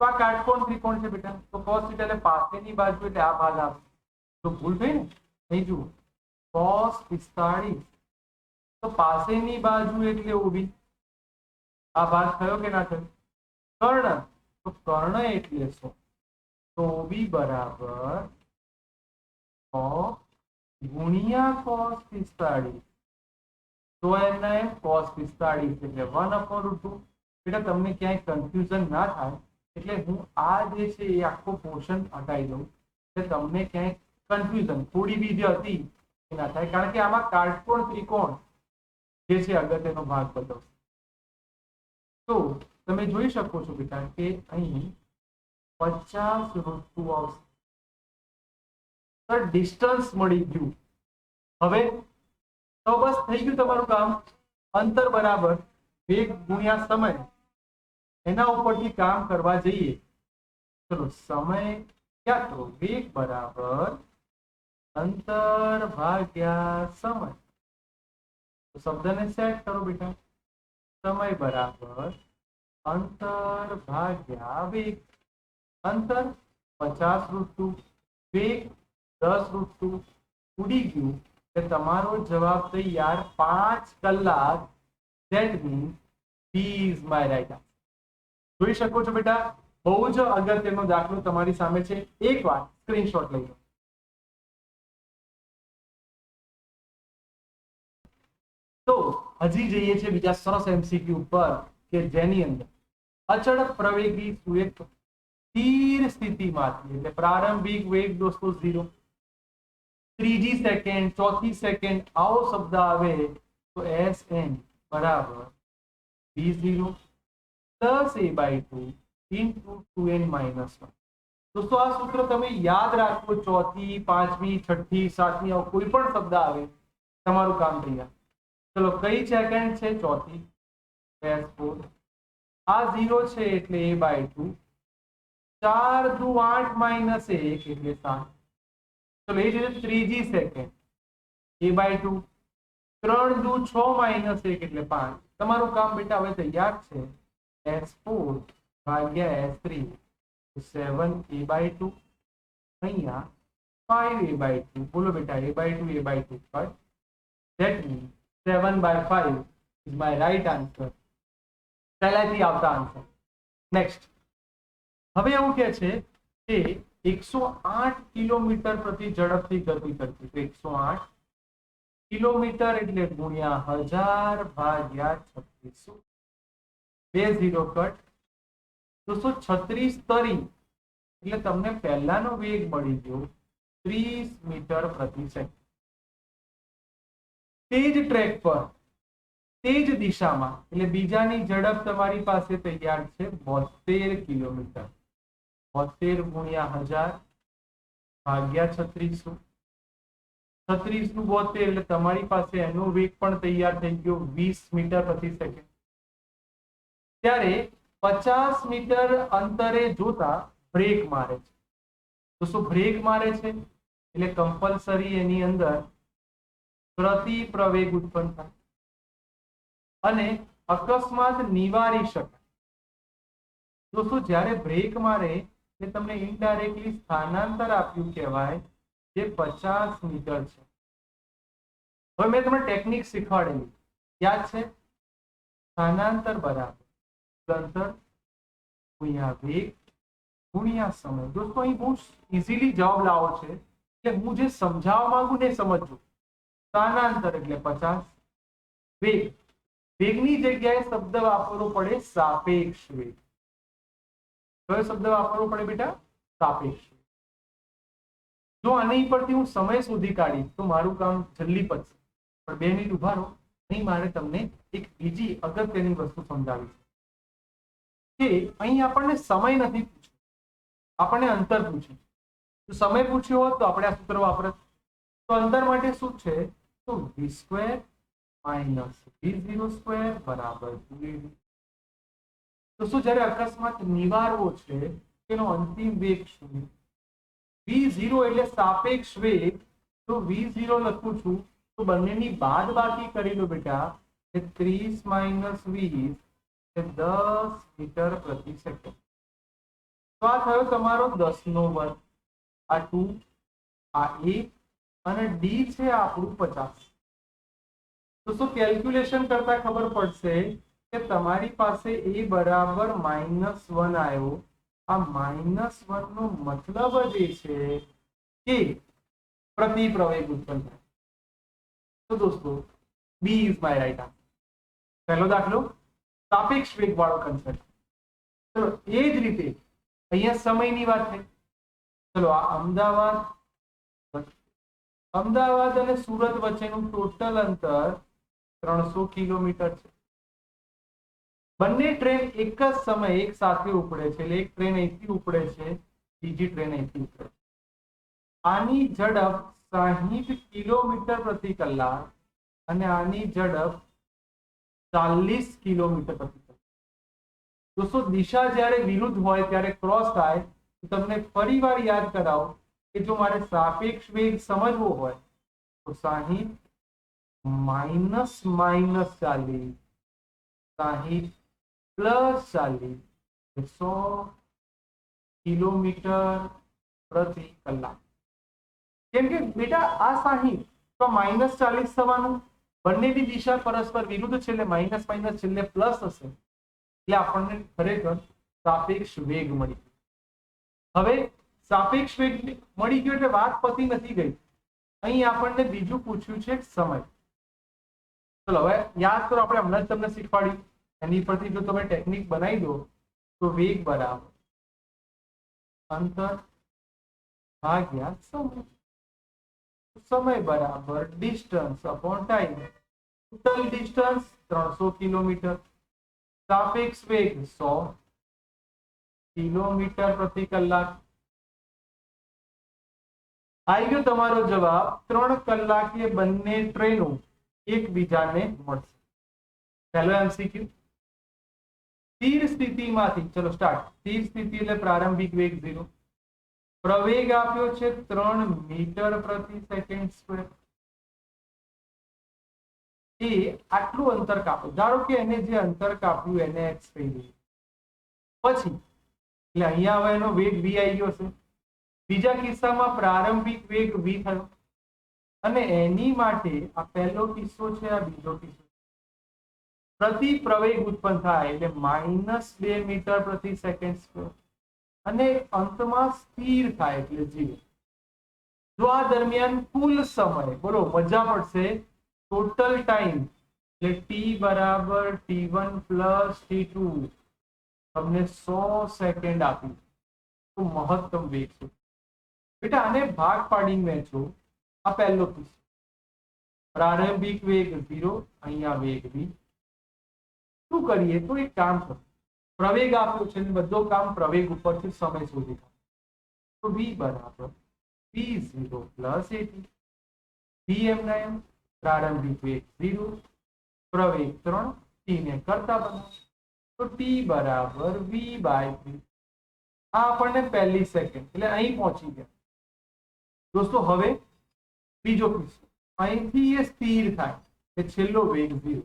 તો આ કાટકોણ ત્રિકોણ છે બેટા, તો cos θ એટલે પાસેની બાજુ એટલે આ ભાગ આવશે. તો ભૂલ થઈ ને, અહીં જુઓ cos 45, તો પાસેની બાજુ એટલે ઊભી, આ ભાગ થયો કે ના થયો? કર્ણ, તો કર્ણ એટલે 100. તો OB બરાબર 100 ગુણ્યા cos 45. તો એમના એમ cos 45 એટલે 1/√2. બેટા તમને ક્યાંય કન્ફ્યુઝન ના થાય એટલે હું આ જે છે એ આખો પોર્શન હટાવી દઉં એટલે તમને ક્યાંય કન્ફ્યુઝન થોડી બી જે હતી એ ના થાય, કારણ કે આમાં કાટકોણ ત્રિકોણ જે છે અગત્યનો ભાગ બતાવશે. તો તમે જોઈ શકો છો બેટા કે અહીં 50 √2 આવશે. સર ડિસ્ટન્સ મળી ગયું. હવે તો બસ થઈ ગયું તમારું કામ. અંતર બરાબર વેગ ગુણ્યા સમય, એના ઉપરથી કામ કરવા જઈએ. ચલો સમય ક્યાં તો વેગ બરાબર અંતર ભાગ્યા સમય. તો શબ્દને સેટ કરો બેટા. સમય બરાબર અંતર ભાગ્યા વેગ. અંતર 50 √2, વેગ 10 √2. ઉડી ગયું એટલે તમારો જવાબ તૈયાર 5 કલાક. That means B is my right answer. જોઈ શકો છો બેટા, બહુ જ અગત્યનો દાખલો તમારી સામે છે. એકવાર સ્ક્રીનશોટ લઈ લો. તો હજી જઈએ છે બીજા સરસ એમસીક્યુ પર કે જેની અંદર અચળ પ્રવેગી સુએક સ્થિર સ્થિતિમાંથી, એટલે પ્રારંભિક વેગ દોસ્તો 0, ત્રીજી સેકન્ડ, ચોથી સેકન્ડ આવો શબ્દ આવે તો Sn બરાબર v0 plus a/2 into 2n -1. દોસ્તો આ સૂત્ર તમે યાદ રાખો. ચોથી, પાંચમી, છઠ્ઠી, સાતમી આવો કોઈ પણ શબ્દ આવે તમારું કામ તૈયાર. ચલો કઈ સેકન્ડ છે? ચોથી. S4 આ 0 છે એટલે a/2. 4 દુ 8 -1 એટલે 7. ચલો એ જ રીતે ત્રીજી સેકન્ડ a/2. 3 દુ 6 -1 એટલે 5. તમારું કામ બેટા હવે તૈયાર છે. S4 ભાગ્યા S3 7 a/2 અહીંયા 5 a/2. બોલો બેટા a/2 a/2 but that means 7/5 is my right answer. પહેલાથી આવતા આન્સર. નેક્સ્ટ હવે એવું કે છે કે 108 કિલોમીટર પ્રતિ ઝડપથી ગતિ કરતી. 108 કિલોમીટર એટલે ગુણ્યા 1000 ભાગ્યા 3600. 2 0 કટ. 236 તરી એટલે તમને પહેલાનો વેગ મળી ગયો 30 મીટર પ્રતિ સેકન્ડ. તે જ ટ્રેક પર, તે જ દિશામાં, એટલે બીજાની ઝડપ તમારી પાસે તૈયાર છે 72 કિલોમીટર. 72 ગુણ્યા 1000 ભાગ્યા 3600. 36 નું 72 એટલે તમારી પાસે એનો વેગ પણ તૈયાર થઈ ગયો 20 મીટર પ્રતિ સેકન્ડ. ત્યારે 50 મીટર અંતરે જોતા બ્રેક મારે છે. તો શું બ્રેક મારે છે એટલે કમ્પલસરી એની અંદર પ્રતિ પ્રવેગ ઉત્પન્ન થાય અને અકસ્માત નિવારી શકાય. દોસ્તો જ્યારે બ્રેક મારે એ તમને ઇનડાયરેક્ટલી સ્થાનાંતર આપ્યું કહેવાય જે 50 મીટર છે. હવે મેં તમને ટેકનિક શીખવાડેલી યાદ છે? સ્થાનાંતર બરાબર અંતર ગુણ્યા વેગ ગુણ્યા સમય. દોસ્તો અહીં બહુ ઇઝીલી જવાબ લાવો છે એટલે હું જે સમજાવવા માંગુ ને સમજજો. સ્થાનાંતર એટલે 50, વેગ, વેગની જગ્યાએ શબ્દ વાપરવો પડે સાપેક્ષ વેગ. કયો શબ્દ વાપરવો પડે બેટા? સાપેક્ષ. જો આની પરથી હું સમય શોધી કાઢીશ તો મારું કામ જલ્દી પતશે. પણ 2 મિનિટ ઉભા રહો. અહીં મારે તમને એક બીજી અગત્યની વસ્તુ સમજાવી છે કે અહીં આપણને સમય નથી પૂછ્યો, આપણને અંતર પૂછ્યું. તો સમય પૂછ્યો હોત તો આપણે આ સૂત્ર વાપરત. તો અંતર માટે શું છે? તો v² - v0² બરાબર 2ab. તો શું જ્યારે અકસ્માત નિવારવો છે તેનો અંતિમ વેગ શું? v0 એટલે સાપેક્ષ વેગ. તો v0 લખું છું તો બંનેની બાદબાકી કરી લો બેટા. 30 - 20 એ 10 મીટર પ્રતિ સેકન્ડ. તો આ થયો તમારો 10 નો વર્ગ. આ 2, આ 1 અને ડી છે આપણું 50. તો શું કેલ્ક્યુલેશન કરતા ખબર પડશે કે તમારી પાસે a બરાબર -1 આવ્યો. આ -1 નો મતલબ જ એ છે કે પ્રતિ પ્રવેગ ઉત્પન્ન થાય. તો દોસ્તો B is my right answer. પહેલો દાખલો સાપેક્ષ વેગ વાળો કન્સેપ્ટ. ચલો એ જ રીતે અહીંયા સમયની વાત છે. ચલો આ અમદાવાદ અને સુરત વચ્ચેનું ટોટલ અંતર 300 કિલોમીટર છે. બંને ટ્રેન એક જ સમયે એક સાથે ઉપડે છે, એટલે એક ટ્રેન અહીંથી ઉપડે છે, બીજી ટ્રેન અહીંથી ઉપડે છે. આની ઝડપ 60 કિલોમીટર પ્રતિ કલાક અને આની ઝડપ 40 કિલોમીટર પ્રતિ કલાક. દોસ્તો દિશા જ્યારે વિરુદ્ધ હોય ત્યારે ક્રોસ થાય તો તમને ફરીવાર યાદ કરાવો કે જો મારે સાપેક્ષ વેગ સમજવો હોય તો 60 માઇનસ 40, 60 પ્લસ 40, 100 કિલોમીટર પ્રતિ કલાક. કેમ કે બેટા આ 60 તો -40 થવાનું, બંનેની દિશા પરસ્પર વિરુદ્ધ છે, એટલે માઇનસ માઇનસ છેલ્લે પ્લસ હશે, એટલે આપણને ખરેખર સાપેક્ષ વેગ મળી ગયો. હવે સાપેક્ષ વેગ મળી ગયો એટલે વાત પતી નથી ગઈ. અહીં આપણને બીજું પૂછ્યું છે સમય. ચલો હવે યાદ કરો, આપણે હમણાં જ તમને શીખવાડ્યું, એની પરથી જો તમે ટેકનિક બનાવી દો તો વેગ બરાબર અંતર ભાગ્યા સમય, સમય બરાબર distance upon time. Total distance 300 kilometre, સાપેક્ષ વેગ 100 કિલોમીટર પ્રતિ કલાક. આવી ગયો તમારો જવાબ. 3 કલાકે બંને ટ્રેનો એકબીજાને મળશે. પહેલો એમસીક્યુ. સ્થિર સ્થિતિમાંથી, ચલો સ્ટાર્ટ. સ્થિર સ્થિતિ એટલે પ્રારંભિક વેગ 0. પ્રવેગ આપ્યો છે 3 મીટર પ્રતિ સેકન્ડ સ્ક્વેર. એ આટલું અંતર કાપ્યું, ધારો કે એને જે અંતર કાપ્યું એને x કહી દઈએ. પછી એટલે અહીંયા હવે એનો વેગ v આવી ગયો છે. બીજા કિસ્સામાં પ્રારંભિક વેગ v થયો અને એની માટે આ પહેલો કિસ્સો છે, આ બીજો કિસ્સો. પ્રતિ પ્રવેગ ઉત્પન્ન થાય એટલે -2 મીટર પ્રતિ સેકન્ડ સ્ક્વેર અને અંતમાં સ્થિર થાય એટલે 0. જો આ દરમિયાન કુલ સમય, બોલો મજા પડશે, ટોટલ ટાઈમ એટલે t બરાબર t1 પ્લસ t2 તમને 100 સેકન્ડ આપી તો મહત્તમ વેગ છે. બેટા આને ભાગ પાડીને વેચો. આ પહેલો કિસ્સો, પ્રારંભિક વેગ 0, અહીંયા વેગ v. શું કરીએ તો એક કામ કરો, પ્રવેગ આપ્યો છે બધો કામ પ્રવેગ ઉપરથી સમય શોધી કાઢો. તો v બરાબર v0 પ્લસ at. vm ના એમ, પ્રારંભિક વેગ 0, પ્રવેગ 3, t ને કરતા બનાવો તો t બરાબર v/3. આ આપણને પહેલી સેકન્ડ એટલે અહીં પહોંચી ગયા. દોસ્તો હવે બીજો કિસ્સો, અહીંથી એ સ્થિર થાય એ છેલ્લો વેગ 0.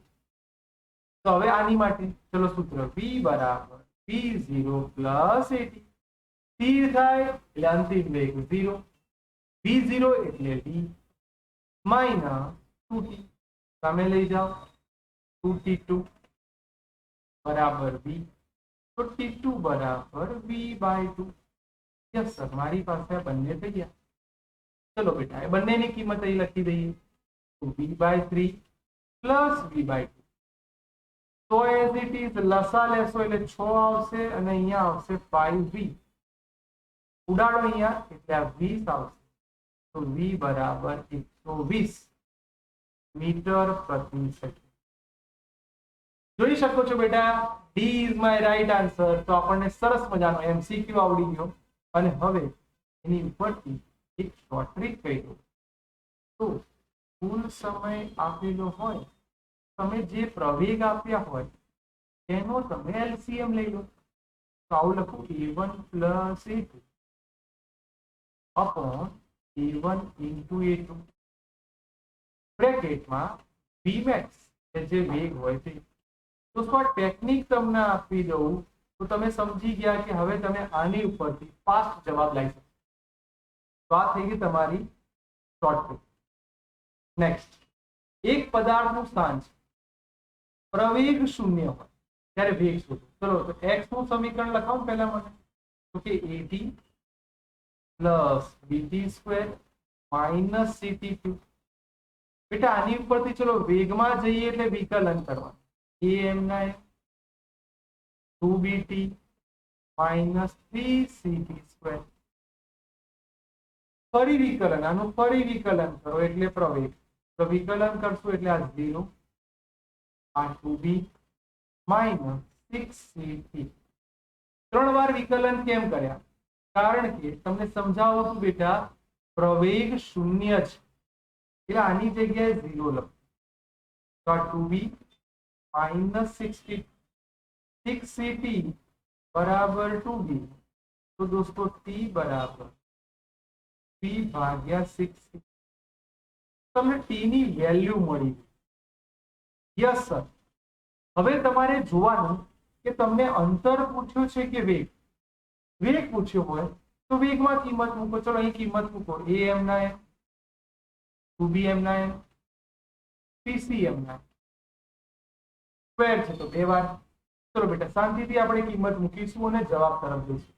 તો હવે આની માટે ચલો સૂત્ર v બરાબર v0 પ્લસ at. સ્થિર થાય એટલે અંતિમ વેગ 0, v0 એટલે v માઇનસ 2t. તમે લઈ જાઓ 2t2 બરાબર v, તો t2 બરાબર v/2. યસ સર, મારી પાસે આ બંને થઈ ગયા. ચલો બેટા એ બંનેની કિંમત અહીં લખી દઈએ. તો v/3 પ્લસ v/2. તો એઝ ઇટ ઇઝ લસા લેશો એટલે 6 આવશે અને અહીંયા આવશે 5v. ઉડાડો અહીંયા એટલે આ 20 આવશે. તો v બરાબર 120 મીટર પ્રતિ સેકન્ડ. જોઈ શકો છો બેટા, D is my right answer. તો આપણને સરસ મજાનો MCQ આવડી ગયો અને હવે એની ઉપરથી એક શોર્ટ ટ્રીક કહી દો. તો કુલ સમય આપેલો હોય, તમે જે પ્રવેગ આપ્યા હોય એનો તમે LCM લઈ લો. તો આવું લખું a1 plus a2 upon a1 into a2 બ્રેકેટમાં vmax જે વેગ હોય તે. દોસ્તો આ ટેકનિક તમને આપી દઉં તો તમે સમજી ગયા કે હવે તમે આની ઉપરથી ફાસ્ટ જવાબ લાવી શકો. તો આ થઈ ગઈ તમારી શોર્ટ ટ્રીક. નેક્સ્ટ, એક પદાર્થનું સ્થાન છે, પ્રવેગ 0 હોય ત્યારે વેગ શોધો. ચલો તો x નું સમીકરણ લખાવો પહેલા મને. તો કે at plus vt square minus ct2. બેટા આની ઉપરથી ચલો વેગમાં જઈએ એટલે વિકલન કરવાનું. am ના 2bt માઇનસ 3ct સ્ક્વેર. ફરી વિકલન, આનું ફરી વિકલન કરો એટલે પ્રવેગ. તો વિકલન કરશું એટલે આ 0, આ 2b માઇનસ 6c ત્રણ વાર વિકલન કેમ કર્યા? કારણ કે તમને સમજાવું છું બેટા, પ્રવેગ શૂન્ય છે એટલે આની જગ્યાએ 0 લખો તો આ 2b માઇનસ 6ct બરાબર 2b, તો દોસ્તો t બરાબર p ભાગ્યા 6c. તમને t ની વેલ્યુ મળી. Yes sir. હવે તમારે જોવાનું કે તમને અંતર પૂછ્યું છે કે વેગ. વેગ પૂછ્યો હોય તો વેગમાં કિંમત મૂકો. ચલો અહીં કિંમત મૂકો, am ના m, 2bm ના m, 3cm ના સ્ક્વેર છે તો 2 વાર. ચલો બેટા શાંતિથી આપણે કિંમત મૂકીશું અને જવાબ તરફ જઈશું.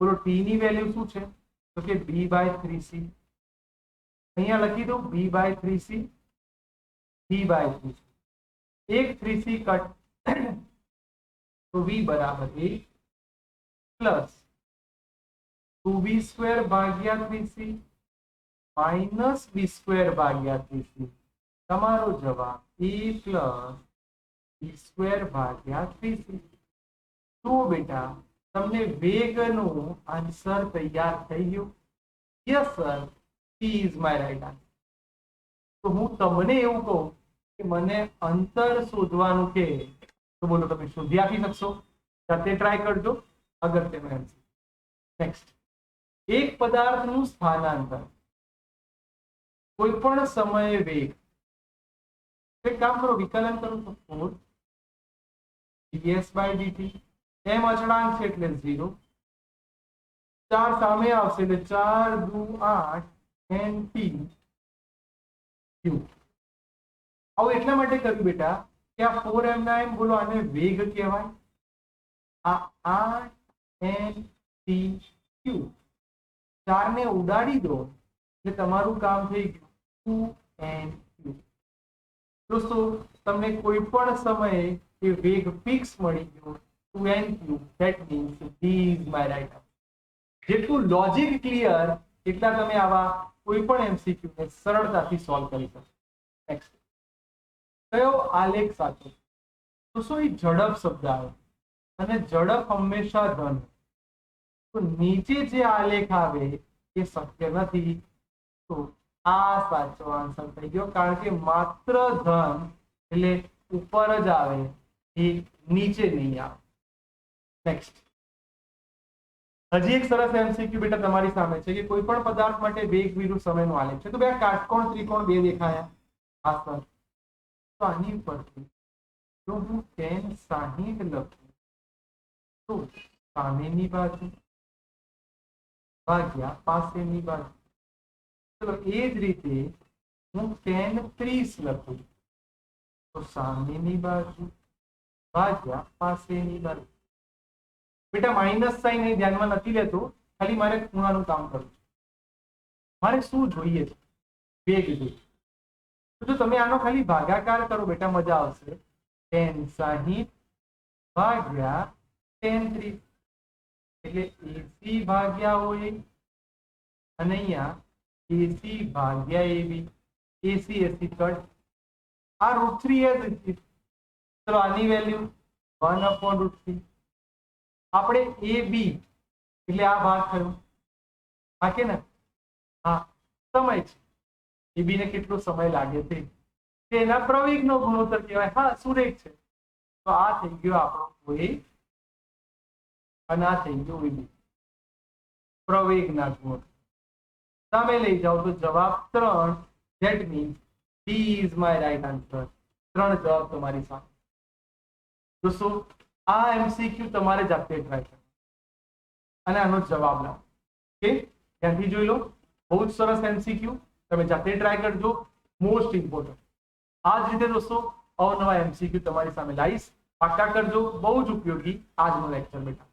બોલો t ની વેલ્યુ શું છે? તો કે b/3c. અહીંયા લખી દઉં b/3c, b/3c. એક 3c કટ તો v બરાબર 8 પ્લસ 2b² ભાગ્યા 3c માઇનસ b² ભાગ્યા 3c. તમારો જવાબ a પ્લસ b² ભાગ્યા 3c. તો બેટા તમને વેગનો આન્સર તૈયાર થઈ ગયો. Yes sir, p is my right answer. તો હું તમને એવું કહું કે મને અંતર શોધવાનું કે તો બોલો તમે શોધી આપી શકશો? જાતે ટ્રાય કરજો. અગત્યનું એમ છે. નેક્સ્ટ, એક પદાર્થનું સ્થાનાંતર કોઈ પણ સમયે વેગ. એક કામ કરો, વિકલન કરું તો 4 ds/dt. m અચળાંક છે એટલે 0. 4 સામે આવશે એટલે 4 દુ 8 nt q. આવું એટલા માટે કર્યું બેટા કે આ 4m ના m, બોલો આને વેગ કહેવાય. આ 8 nt q 4 ને ઉડાડી દો એટલે તમારું કામ થઈ ગયું 2n q. દોસ્તો તમને કોઈ પણ સમયે એ વેગ ફિક્સ મળી ગયો 2n q. That means d is my right answer. જેટલું લોજિક ક્લિયર એટલા તમે આવા કોઈ પણ એમસીક્યુ ને સરળતાથી સોલ્વ કરી શકો. નેક્સ્ટ, કયો આલેખ સાચો? તો શું એ ઝડપ શબ્દ આવે અને ઝડપ હંમેશા ધન. તો નીચે જે આલેખ આવે એ શક્ય નથી. તો આ સાચો આન્સર થઈ ગયો, કારણ કે માત્ર ધન એટલે ઉપર જ આવે, એ નીચે નહીં આવે. નેક્સ્ટ, હજી એક સરસ એમસીક્યુ બેટા તમારી સામે છે કે કોઈ પણ પદાર્થ માટે વેગ વિરુદ્ધ સમયનો આલેખ છે. તો બે કાટકોણ ત્રિકોણ બે દેખાયા. હા સર, તો આની ઉપરથી જો હું tan 60 લખું તો સામેની બાજુ ભાગ્યા પાસેની બાજુ. ચલો એ જ રીતે હું tan 30 લખું તો સામેની બાજુ ભાગ્યા પાસેની બાજુ. બેટા માઇનસ સાઇન અહીં ધ્યાનમાં નથી લેતો, ખાલી મારે ખૂણાનું કામ કરવું છે. મારે શું જોઈએ છે? વેગ જોઈએ. તો જો તમે આનો ખાલી ભાગાકાર કરો બેટા મજા આવશે. tan 60 ભાગ્યા tan 30 એટલે AC ભાગ્યા OA અને અહીંયા AC ભાગ્યા AB. AC cut. આ √3 એ જ. ચલો આની વેલ્યુ 1/√3. આપણે AB એટલે આ ભાગ થયો. હા કે ને? હા, સમય છે. AB ને કેટલો સમય લાગે છે તેના પ્રવેગનો ગુણોત્તર કહેવાય. હા, સુરેખ છે. તો આ થઈ ગયો આપણો OA અને આ થઈ ગયો OB. પ્રવેગના ગુણોત્તર સામે લઈ જાઓ તો જવાબ 3. That means D is my right answer. 3 જવાબ તમારી સામે. દોસ્તો આ એમસીક્યુ તમારે જાતે ટ્રાય કરો અને આનો જવાબ લાવો. ઓકે, ધ્યાનથી જોઈ લો. બહુ જ સરસ એમસીક્યુ, તમે જાતે ટ્રાય કરજો. Most important. આ જ રીતે દોસ્તો અવનવા એમસીક્યુ તમારી સામે લાવીશ. પાક્કા કરજો. બહુ જ ઉપયોગી આજનો લેક્ચર બેટા.